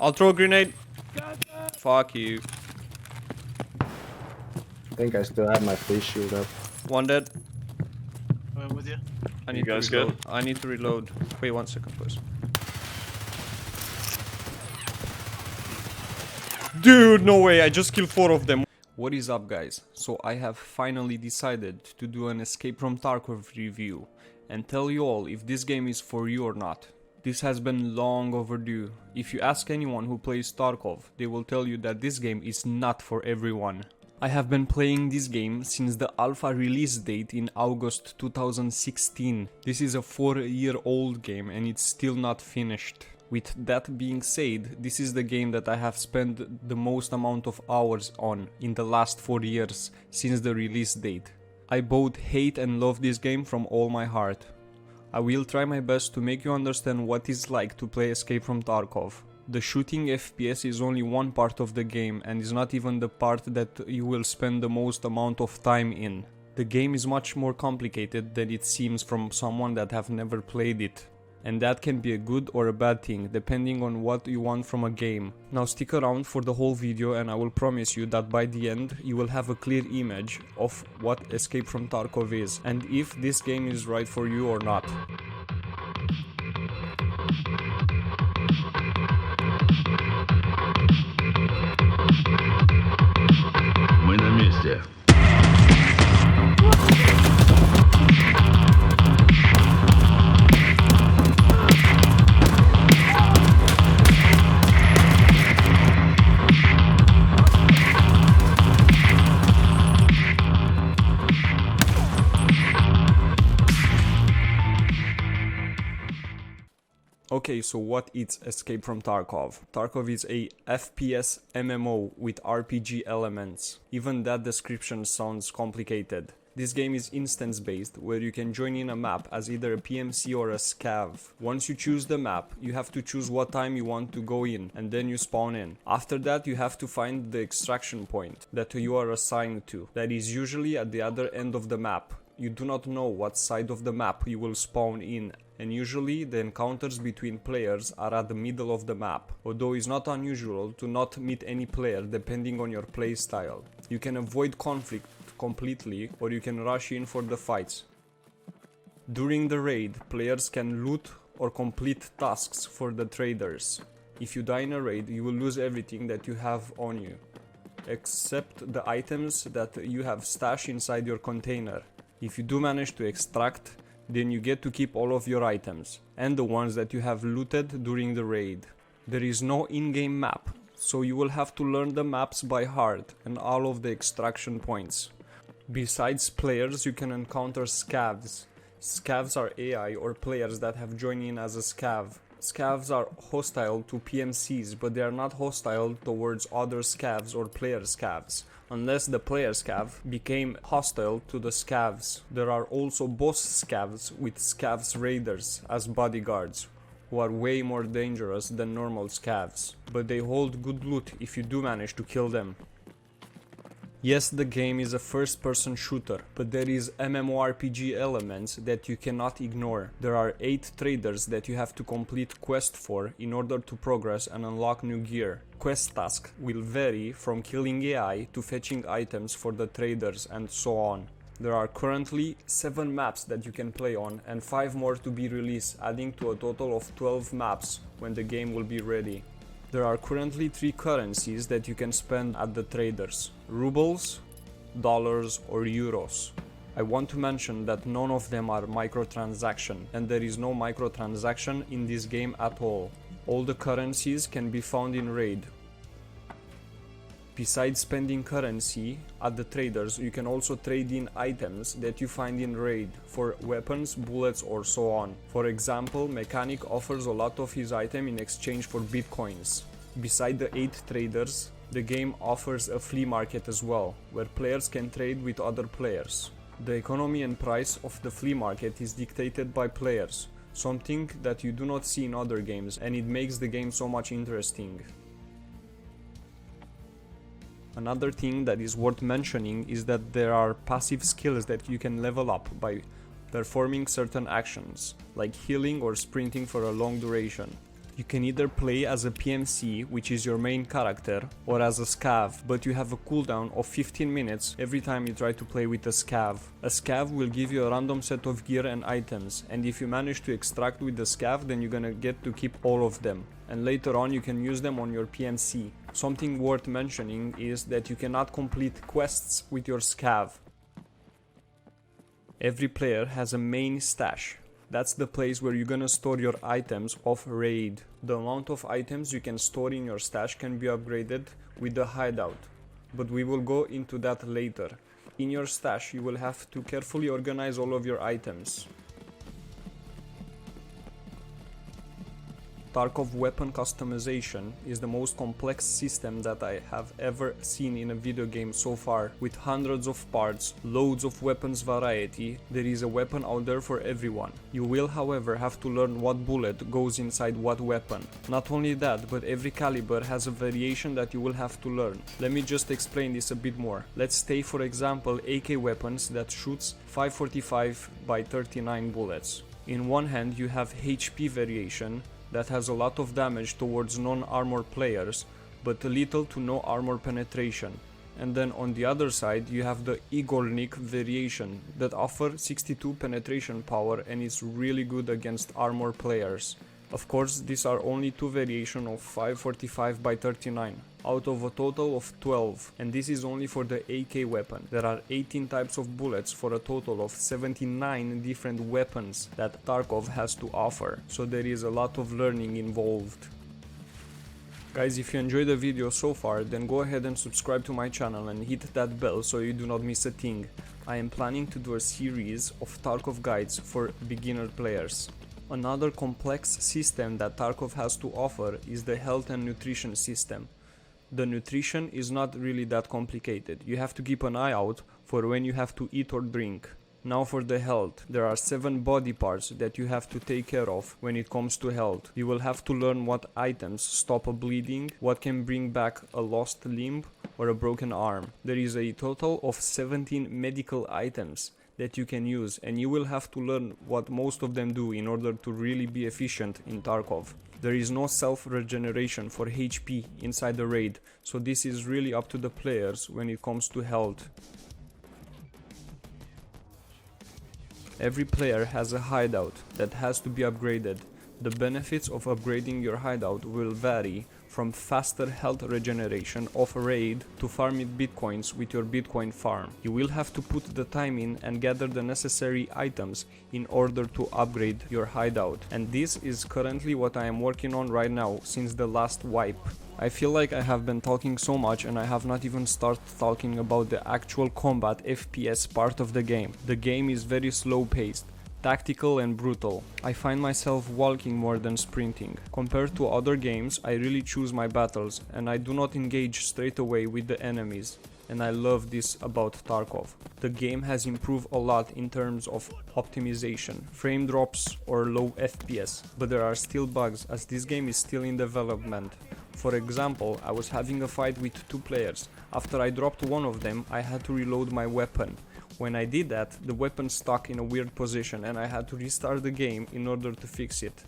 I'll throw a grenade. Fuck you. I think I still have my face shield up. One dead. I'm with you. I need to guys reload. good? I need to reload. Wait 1 second, please. Dude, no way. I just killed 4 of them. What is up, guys? So I have finally decided to do an Escape from Tarkov review and tell you all if this game is for you or not. This has been long overdue. If you ask anyone who plays Tarkov, they will tell you that this game is not for everyone. I have been playing this game since the alpha release date in August 2016. This is a 4-year-old game and it's still not finished. With that being said, this is the game that I have spent the most amount of hours on in the last 4 years since the release date. I both hate and love this game from all my heart. I will try my best to make you understand what it's like to play Escape from Tarkov. The shooting FPS is only one part of the game and is not even the part that you will spend the most amount of time in. The game is much more complicated than it seems from someone that have never played it. And that can be a good or a bad thing, depending on what you want from a game. Now stick around for the whole video and I will promise you that by the end you will have a clear image of what Escape from Tarkov is and if this game is right for you or not. Мы на месте. Okay, so what is Escape from Tarkov? Tarkov is a FPS MMO with RPG elements. Even that description sounds complicated. This game is instance based, where you can join in a map as either a PMC or a scav. Once you choose the map, you have to choose what time you want to go in, and then you spawn in. After that, you have to find the extraction point that you are assigned to. That is usually at the other end of the map. You do not know what side of the map you will spawn in, and usually the encounters between players are at the middle of the map, although it's not unusual to not meet any player depending on your playstyle. You can avoid conflict completely or you can rush in for the fights. During the raid, players can loot or complete tasks for the traders. If you die in a raid, you will lose everything that you have on you, except the items that you have stashed inside your container. If you do manage to extract, then you get to keep all of your items, and the ones that you have looted during the raid. There is no in-game map, so you will have to learn the maps by heart and all of the extraction points. Besides players, you can encounter scavs. Scavs are AI or players that have joined in as a scav. Scavs are hostile to PMCs, but they are not hostile towards other scavs or player scavs, unless the player scav became hostile to the scavs. There are also boss scavs with scavs raiders as bodyguards, who are way more dangerous than normal scavs, but they hold good loot if you do manage to kill them. Yes, the game is a first-person shooter, but there is MMORPG elements that you cannot ignore. There are 8 traders that you have to complete quests for in order to progress and unlock new gear. Quest tasks will vary from killing AI to fetching items for the traders and so on. There are currently 7 maps that you can play on and 5 more to be released, adding to a total of 12 maps when the game will be ready. There are currently 3 currencies that you can spend at the traders: rubles, dollars or euros. I want to mention that none of them are microtransaction, and there is no microtransaction in this game at all. All the currencies can be found in raid. Besides spending currency at the traders, you can also trade in items that you find in raid for weapons, bullets or so on. For example, Mechanic offers a lot of his item in exchange for bitcoins. Beside the 8 traders, the game offers a flea market as well, where players can trade with other players. The economy and price of the flea market is dictated by players, something that you do not see in other games, and it makes the game so much interesting. Another thing that is worth mentioning is that there are passive skills that you can level up by performing certain actions, like healing or sprinting for a long duration. You can either play as a PMC, which is your main character, or as a scav, but you have a cooldown of 15 minutes every time you try to play with a scav. A scav will give you a random set of gear and items, and if you manage to extract with the scav, then you're gonna get to keep all of them, and later on you can use them on your PMC. Something worth mentioning is that you cannot complete quests with your scav. Every player has a main stash. That's the place where you're gonna store your items of raid. The amount of items you can store in your stash can be upgraded with the hideout, but we will go into that later. In your stash, you will have to carefully organize all of your items. Tarkov weapon customization is the most complex system that I have ever seen in a video game so far. With hundreds of parts, loads of weapons variety, there is a weapon out there for everyone. You will, however, have to learn what bullet goes inside what weapon. Not only that, but every caliber has a variation that you will have to learn. Let me just explain this a bit more. Let's take for example AK weapons that shoots 545 by 39 bullets. In one hand you have HP variation that has a lot of damage towards non-armor players, but little to no armor penetration. And then on the other side you have the Igornik variation that offers 62 penetration power and is really good against armor players. Of course, these are only two variations of 545 by 39 out of a total of 12, and this is only for the AK weapon. There are 18 types of bullets for a total of 79 different weapons that Tarkov has to offer, so there is a lot of learning involved. Guys, if you enjoyed the video so far, then go ahead and subscribe to my channel and hit that bell so you do not miss a thing. I am planning to do a series of Tarkov guides for beginner players. Another complex system that Tarkov has to offer is the health and nutrition system. The nutrition is not really that complicated. You have to keep an eye out for when you have to eat or drink. Now for the health, there are 7 body parts that you have to take care of when it comes to health. You will have to learn what items stop a bleeding, what can bring back a lost limb or a broken arm. There is a total of 17 medical items that you can use, and you will have to learn what most of them do in order to really be efficient in Tarkov. There is no self-regeneration for HP inside the raid, so this is really up to the players when it comes to health. Every player has a hideout that has to be upgraded. The benefits of upgrading your hideout will vary from faster health regeneration of a raid to farming bitcoins with your bitcoin farm. You will have to put the time in and gather the necessary items in order to upgrade your hideout. And this is currently what I am working on right now since the last wipe. I feel like I have been talking so much and I have not even started talking about the actual combat FPS part of the game. The game is very slow paced, tactical and brutal. I find myself walking more than sprinting. Compared to other games, I really choose my battles and I do not engage straight away with the enemies. And I love this about Tarkov. The game has improved a lot in terms of optimization, frame drops or low FPS, but there are still bugs as this game is still in development. For example, I was having a fight with 2 players. After I dropped one of them, I had to reload my weapon. When I did that, the weapon stuck in a weird position and I had to restart the game in order to fix it.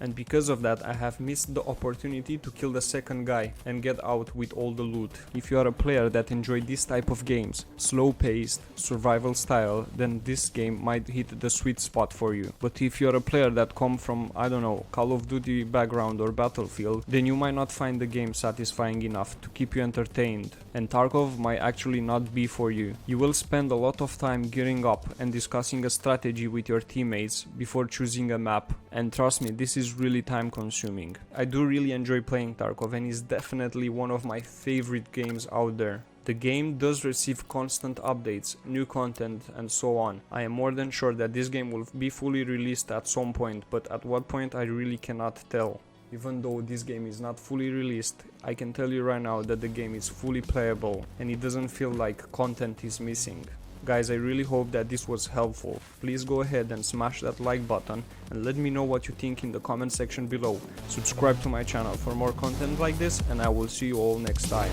And because of that I have missed the opportunity to kill the second guy and get out with all the loot. If you are a player that enjoys this type of games, slow paced, survival style, then this game might hit the sweet spot for you. But if you are a player that come from, I don't know, Call of Duty background or Battlefield, then you might not find the game satisfying enough to keep you entertained, and Tarkov might actually not be for you. You will spend a lot of time gearing up and discussing a strategy with your teammates before choosing a map, and trust me, this is really time consuming. I do really enjoy playing Tarkov and it's definitely one of my favorite games out there. The game does receive constant updates, new content, and so on. I am more than sure that this game will be fully released at some point, but at what point I really cannot tell. Even though this game is not fully released, I can tell you right now that the game is fully playable and it doesn't feel like content is missing. Guys, I really hope that this was helpful. Please go ahead and smash that like button and let me know what you think in the comment section below. Subscribe to my channel for more content like this, and I will see you all next time.